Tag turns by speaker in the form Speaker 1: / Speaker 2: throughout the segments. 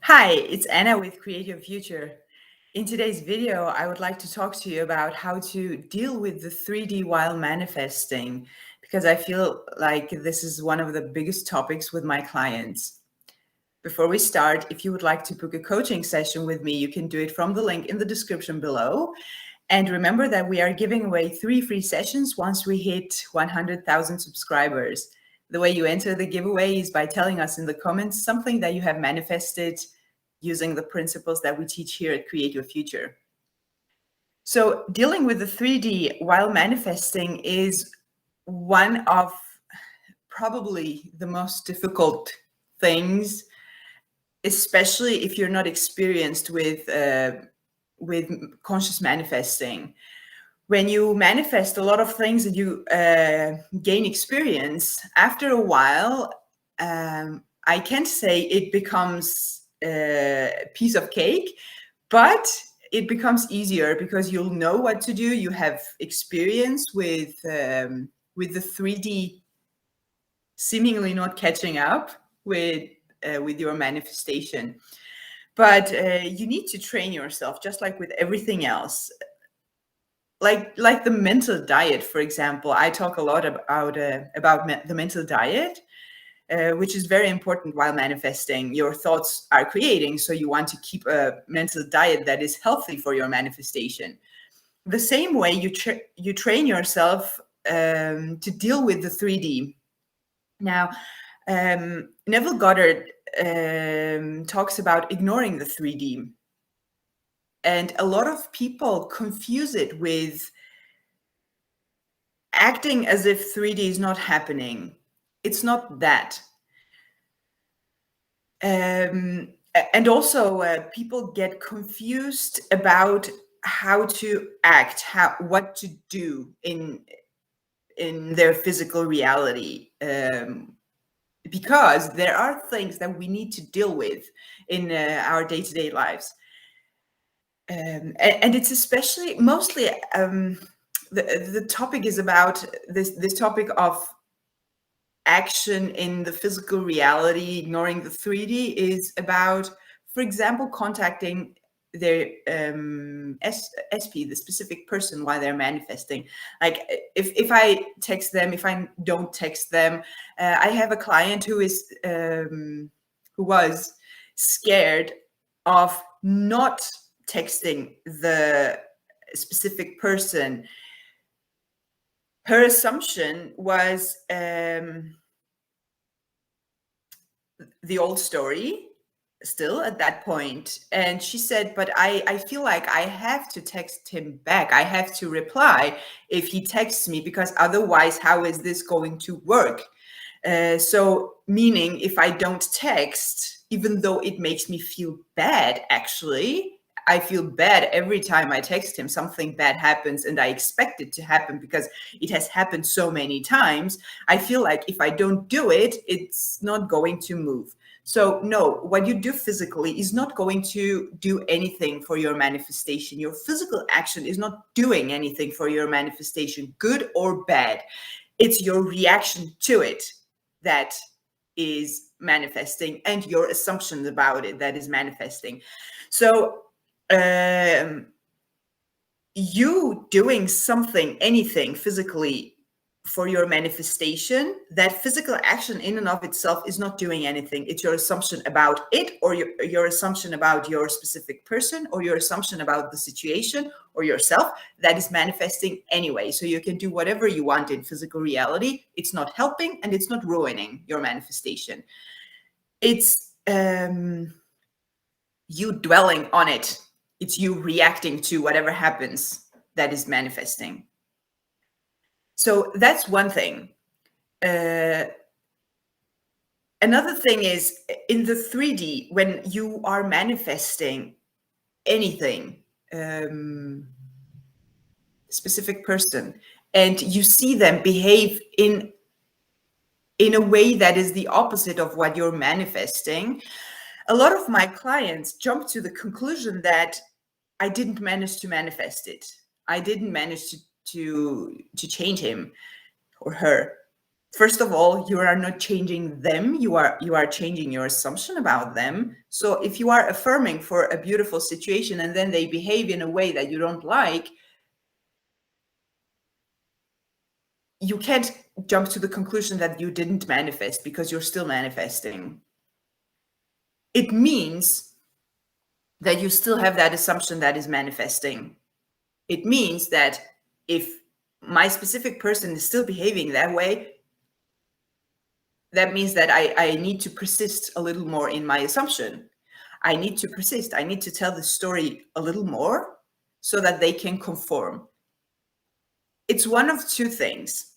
Speaker 1: Hi, it's Anna with Create Your Future. In today's video, I would like to talk to you about how to deal with the 3D while manifesting, because I feel like this is one of the biggest topics with my clients. Before we start, if you would like to book a coaching session with me, you can do it from the link in the description below. And remember that we are giving away 3 free sessions once we hit 100,000 subscribers. The way you enter the giveaway is by telling us in the comments something that you have manifested using the principles that we teach here at Create Your Future. So dealing with the 3D while manifesting is one of probably the most difficult things, especially if you're not experienced with conscious manifesting. When you manifest a lot of things that you gain experience, after a while, I can't say it becomes a piece of cake, but it becomes easier because you'll know what to do. You have experience with the 3D seemingly not catching up with your manifestation. But you need to train yourself, just like with everything else. Like the mental diet, for example. I talk a lot about the mental diet, which is very important while manifesting. Your thoughts are creating, so you want to keep a mental diet that is healthy for your manifestation. The same way you train yourself to deal with the 3D. Now, Neville Goddard talks about ignoring the 3D. And a lot of people confuse it with acting as if 3D is not happening. It's not that. And also people get confused about how to act, what to do in their physical reality. Because there are things that we need to deal with in our day-to-day lives. And it's especially mostly the topic is about this topic of action in the physical reality. Ignoring the 3D is about, for example, contacting their SP, the specific person, while they're manifesting. Like if I text them, if I don't text them, I have a client who was scared of not texting the specific person. Her assumption was the old story still at that point. And she said, but I feel like I have to text him back. I have to reply if he texts me, because otherwise, how is this going to work? So meaning if I don't text, even though it makes me feel bad, actually, I feel bad every time I text him. Something bad happens and I expect it to happen because it has happened so many times. I feel like if I don't do it, it's not going to move. So no, what you do physically is not going to do anything for your manifestation. Your physical action is not doing anything for your manifestation, good or bad. It's your reaction to it that is manifesting, and your assumptions about it that is manifesting. So you doing something, anything physically for your manifestation, that physical action in and of itself is not doing anything. It's your assumption about it, or your assumption about your specific person, or your assumption about the situation or yourself that is manifesting anyway. So you can do whatever you want in physical reality. It's not helping and it's not ruining your manifestation. It's you dwelling on it. It's you reacting to whatever happens that is manifesting. So that's one thing. Another thing is in the 3D, when you are manifesting anything, specific person, and you see them behave in a way that is the opposite of what you're manifesting, a lot of my clients jump to the conclusion that I didn't manage to manifest it. I didn't manage to change him or her. First of all, you are not changing them, you are changing your assumption about them. So if you are affirming for a beautiful situation and then they behave in a way that you don't like, you can't jump to the conclusion that you didn't manifest, because you're still manifesting. It means that you still have that assumption that is manifesting. It means that if my specific person is still behaving that way, that means that I need to persist a little more in my assumption. I need to persist. I need to tell the story a little more so that they can conform. It's one of two things.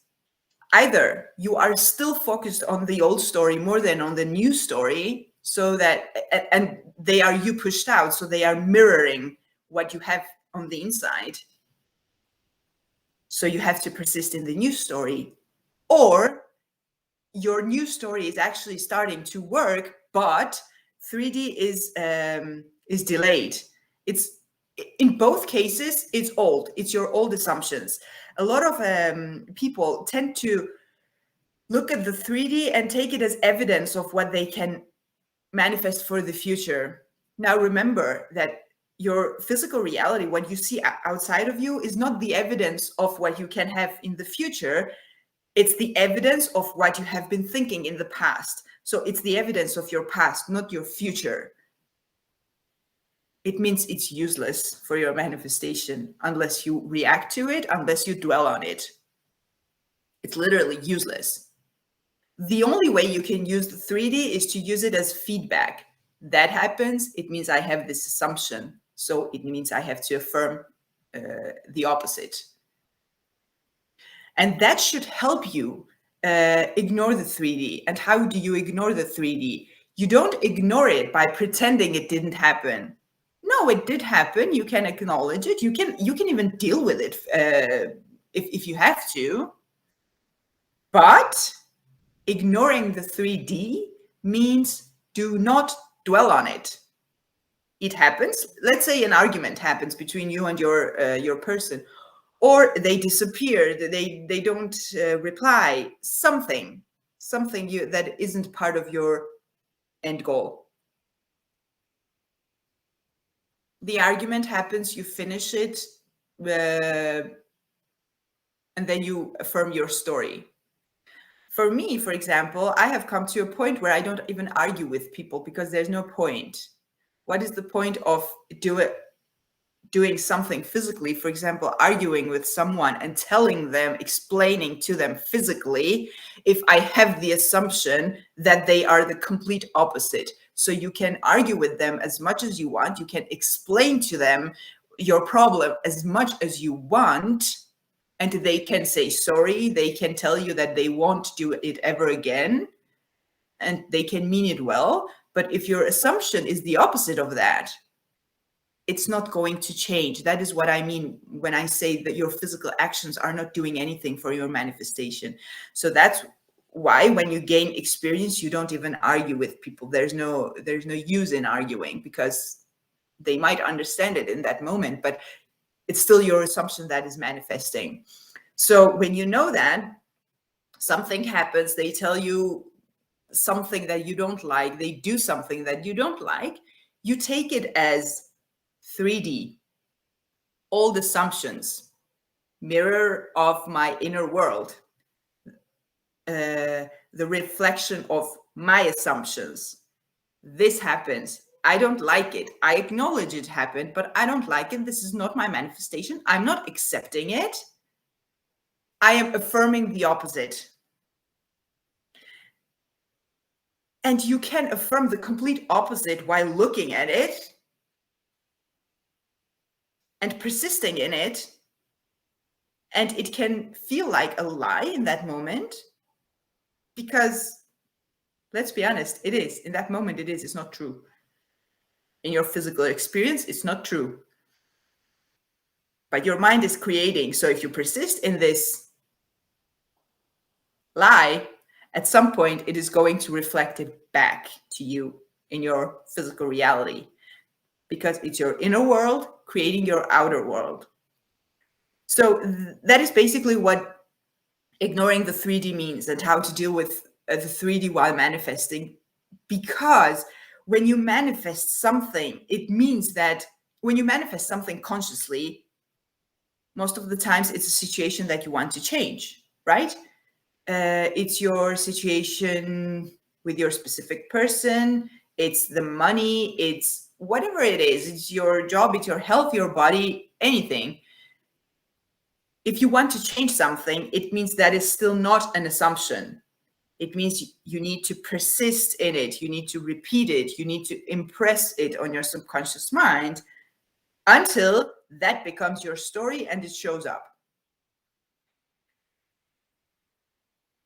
Speaker 1: Either you are still focused on the old story more than on the new story, so that, and they are you pushed out, so they are mirroring what you have on the inside. So you have to persist in the new story. Or your new story is actually starting to work, but 3D is delayed. It's, in both cases, it's old. It's your old assumptions. A lot of people tend to look at the 3D and take it as evidence of what they can manifest for the future. Now, remember that your physical reality, what you see outside of you, is not the evidence of what you can have in the future. It's the evidence of what you have been thinking in the past. So it's the evidence of your past, not your future. It means it's useless for your manifestation unless you react to it, unless you dwell on it. It's literally useless. The only way you can use the 3D is to use it as feedback. That happens, it means I have this assumption. So it means I have to affirm the opposite. And that should help you ignore the 3D. And how do you ignore the 3D? You don't ignore it by pretending it didn't happen. No, it did happen. You can acknowledge it. You can even deal with it if you have to. But ignoring the 3D means do not dwell on it. It happens. Let's say an argument happens between you and your person, or they disappear, they don't reply, something that isn't part of your end goal. The argument happens, you finish it, and then you affirm your story. For me, for example, I have come to a point where I don't even argue with people because there's no point. What is the point of doing something physically, for example, arguing with someone and telling them, explaining to them physically, if I have the assumption that they are the complete opposite? So you can argue with them as much as you want. You can explain to them your problem as much as you want, and they can say sorry. They can tell you that they won't do it ever again, and they can mean it well. But if your assumption is the opposite of that, it's not going to change. That is what I mean when I say that your physical actions are not doing anything for your manifestation. So that's why when you gain experience, you don't even argue with people. There's no use in arguing, because they might understand it in that moment, but it's still your assumption that is manifesting. So when you know that something happens, they tell you something that you don't like, they do something that you don't like, you take it as 3D, old assumptions, mirror of my inner world, the reflection of my assumptions. This happens. I don't like it. I acknowledge it happened, but I don't like it. This is not my manifestation. I'm not accepting it. I am affirming the opposite. And you can affirm the complete opposite while looking at it and persisting in it. And it can feel like a lie in that moment, because let's be honest, it is. In that moment, it is. It's not true. In your physical experience, it's not true. But your mind is creating. So if you persist in this lie, at some point, it is going to reflect it back to you in your physical reality, because it's your inner world creating your outer world. So that is basically what ignoring the 3D means and how to deal with the 3D while manifesting. Because when you manifest something, it means that when you manifest something consciously, most of the times it's a situation that you want to change, right? It's your situation with your specific person, it's the money, it's whatever it is, it's your job, it's your health, your body, anything. If you want to change something, it means that is still not an assumption. It means you need to persist in it, you need to repeat it, you need to impress it on your subconscious mind until that becomes your story and it shows up.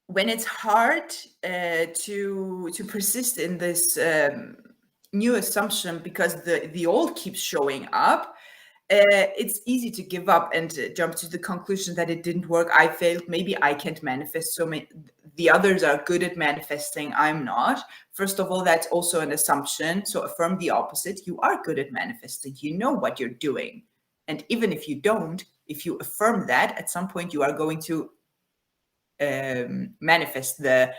Speaker 1: When it's hard to persist in this new assumption because the old keeps showing up, it's easy to give up and jump to the conclusion that it didn't work. I failed. Maybe I can't manifest. So the others are good at manifesting. I'm not. First of all, that's also an assumption. So affirm the opposite. You are good at manifesting. You know what you're doing. And even if you don't, if you affirm that, at some point you are going to manifest the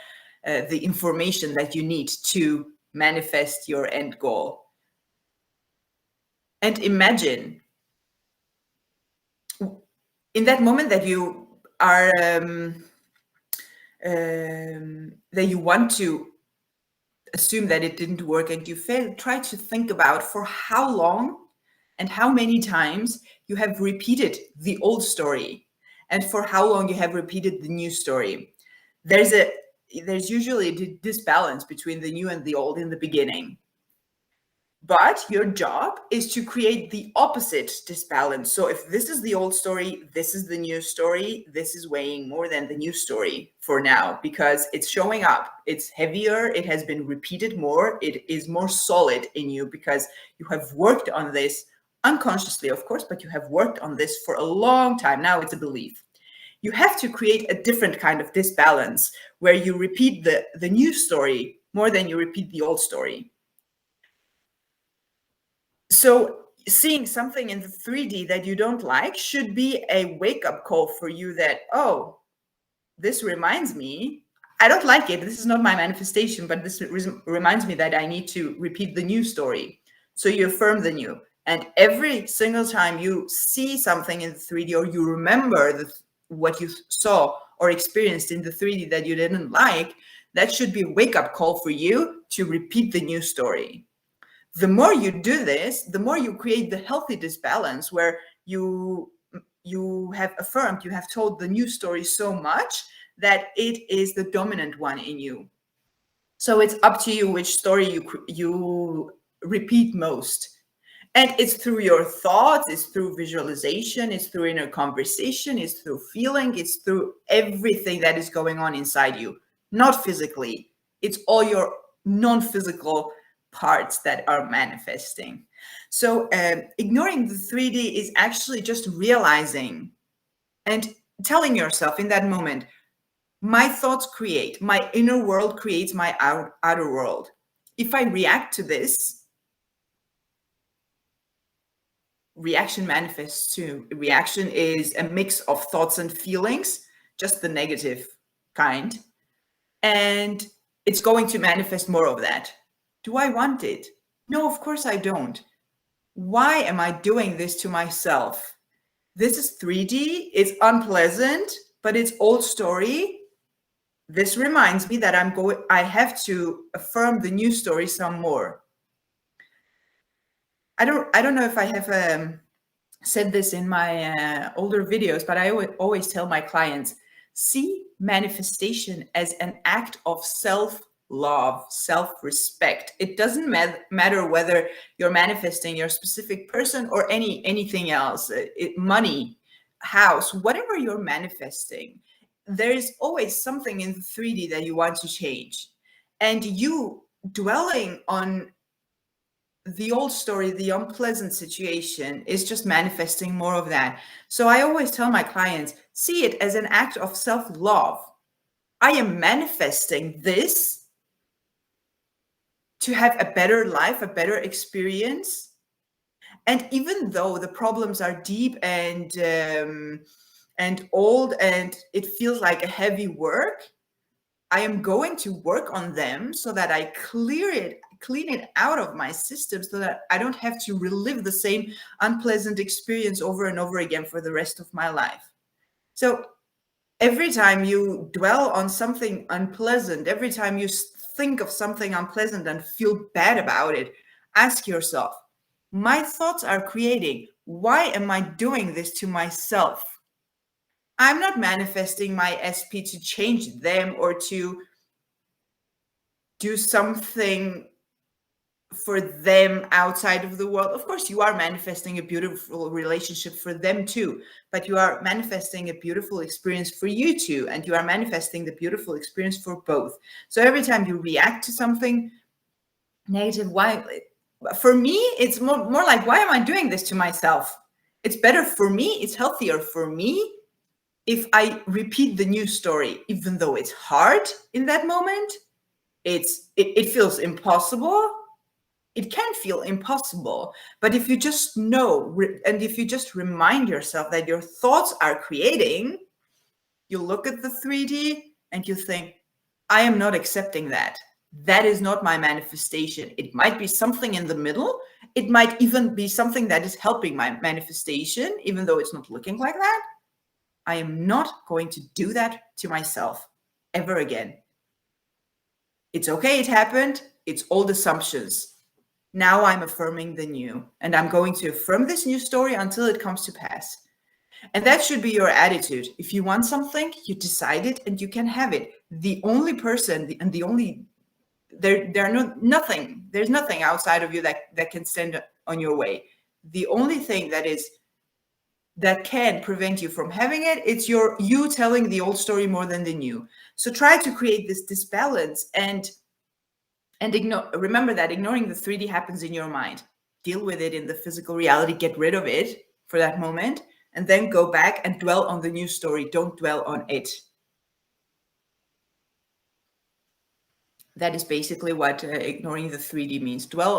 Speaker 1: information that you need to manifest your end goal. And imagine in that moment that you are that you want to assume that it didn't work and you failed, try to think about for how long and how many times you have repeated the old story and for how long you have repeated the new story. There's usually a disbalance between the new and the old in the beginning. But your job is to create the opposite disbalance. So if this is the old story, this is the new story, this is weighing more than the new story for now because it's showing up. It's heavier. It has been repeated more. It is more solid in you because you have worked on this unconsciously, of course, but you have worked on this for a long time. Now it's a belief. You have to create a different kind of disbalance where you repeat the new story more than you repeat the old story. So seeing something in the 3D that you don't like should be a wake-up call for you that, oh, this reminds me, I don't like it. This is not my manifestation, but this reminds me that I need to repeat the new story. So you affirm the new. And every single time you see something in the 3D or you remember what you saw or experienced in the 3D that you didn't like, that should be a wake-up call for you to repeat the new story. The more you do this, the more you create the healthy disbalance where you have affirmed, you have told the new story so much that it is the dominant one in you. So it's up to you which story you repeat most. And it's through your thoughts, it's through visualization, it's through inner conversation, it's through feeling, it's through everything that is going on inside you, not physically. It's all your non-physical parts that are manifesting. So ignoring the 3D is actually just realizing and telling yourself in that moment, my thoughts create, my inner world creates my outer world. If I react to this, reaction manifests too. Reaction is a mix of thoughts and feelings, just the negative kind. And it's going to manifest more of that. Do I want it? No, of course I don't. Why am I doing this to myself? This is 3D, it's unpleasant, but it's old story. This reminds me that I have to affirm the new story some more. I don't know if I have said this in my older videos, but I always tell my clients, see manifestation as an act of self-love, self-respect. It doesn't matter whether you're manifesting your specific person or anything else, money, house, whatever you're manifesting. There is always something in the 3D that you want to change. And you dwelling on the old story, the unpleasant situation, is just manifesting more of that. So I always tell my clients, see it as an act of self-love. I am manifesting this to have a better life, a better experience. And even though the problems are deep and and old and it feels like a heavy work, I am going to work on them so that I clean it out of my system so that I don't have to relive the same unpleasant experience over and over again for the rest of my life. So every time you dwell on something unpleasant, every time you think of something unpleasant and feel bad about it, ask yourself, my thoughts are creating. Why am I doing this to myself? I'm not manifesting my SP to change them or to do something for them outside of the world. Of course, you are manifesting a beautiful relationship for them too, but you are manifesting a beautiful experience for you too, and you are manifesting the beautiful experience for both. So every time you react to something negative, why? For me, it's more like, why am I doing this to myself? It's better for me, it's healthier for me if I repeat the news story, even though it's hard in that moment. It feels impossible. It can feel impossible, but if you just know, and if you just remind yourself that your thoughts are creating, you look at the 3D and you think, I am not accepting that. That is not my manifestation. It might be something in the middle. It might even be something that is helping my manifestation, even though it's not looking like that. I am not going to do that to myself ever again. It's okay, it happened. It's old assumptions. Now I'm affirming the new, and I'm going to affirm this new story until it comes to pass. And that should be your attitude. If you want something, you decide it and you can have it. The only person and the only, there's nothing outside of you that can stand on your way. The only thing that can prevent you from having it, it's you telling the old story more than the new. So try to create this disbalance and remember that ignoring the 3D happens in your mind. Deal with it in the physical reality, get rid of it for that moment, and then go back and dwell on the new story. Don't dwell on it. That is basically what ignoring the 3D means. Dwell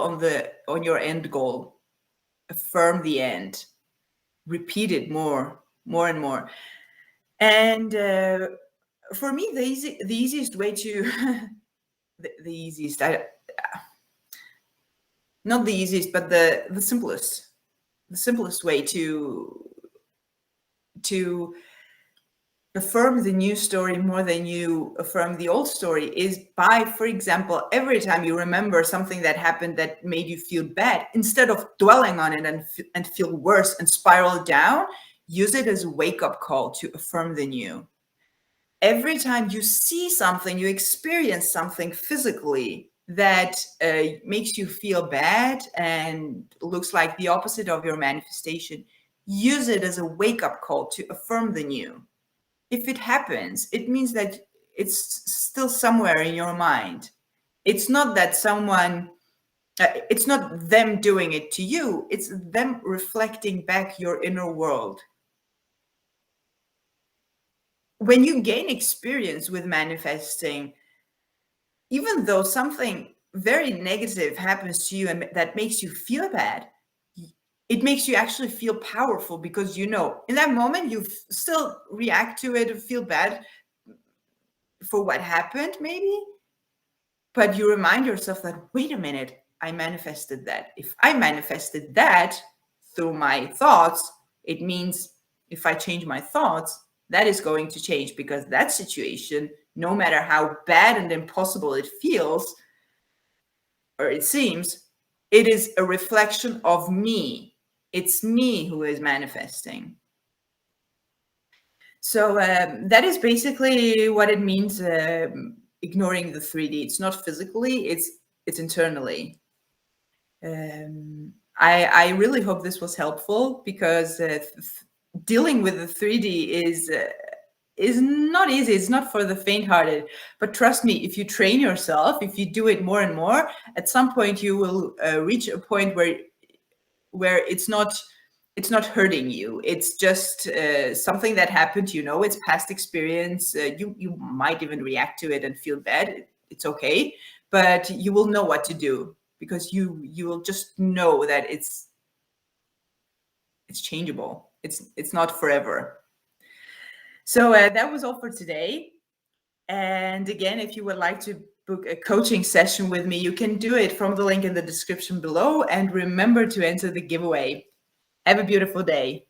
Speaker 1: on your end goal. Affirm the end. Repeat it more and more. And for me, the easiest way to the easiest, not the easiest, but the simplest way to affirm the new story more than you affirm the old story is by, for example, every time you remember something that happened that made you feel bad, instead of dwelling on it and feel worse and spiral down, use it as a wake-up call to affirm the new. Every time you see something, you experience something physically that makes you feel bad and looks like the opposite of your manifestation, use it as a wake-up call to affirm the new. If it happens, it means that it's still somewhere in your mind. It's not that it's not them doing it to you, it's them reflecting back your inner world. When you gain experience with manifesting, even though something very negative happens to you and that makes you feel bad, it makes you actually feel powerful, because in that moment you still react to it and feel bad for what happened maybe, but you remind yourself that, wait a minute, I manifested that. If I manifested that through my thoughts, it means if I change my thoughts, that is going to change, because that situation, no matter how bad and impossible it feels or it seems, it is a reflection of me. It's me who is manifesting. So that is basically what it means, ignoring the 3D. It's not physically, it's internally. I really hope this was helpful, because dealing with the 3D is not easy. It's not for the faint-hearted. But trust me, if you train yourself, if you do it more and more, at some point you will reach a point where it's not hurting you. It's just something that happened. It's past experience. You might even react to it and feel bad. It's okay, but you will know what to do, because you will just know that it's changeable. It's not forever. So that was all for today. And again, if you would like to book a coaching session with me, you can do it from the link in the description below. And remember to enter the giveaway. Have a beautiful day.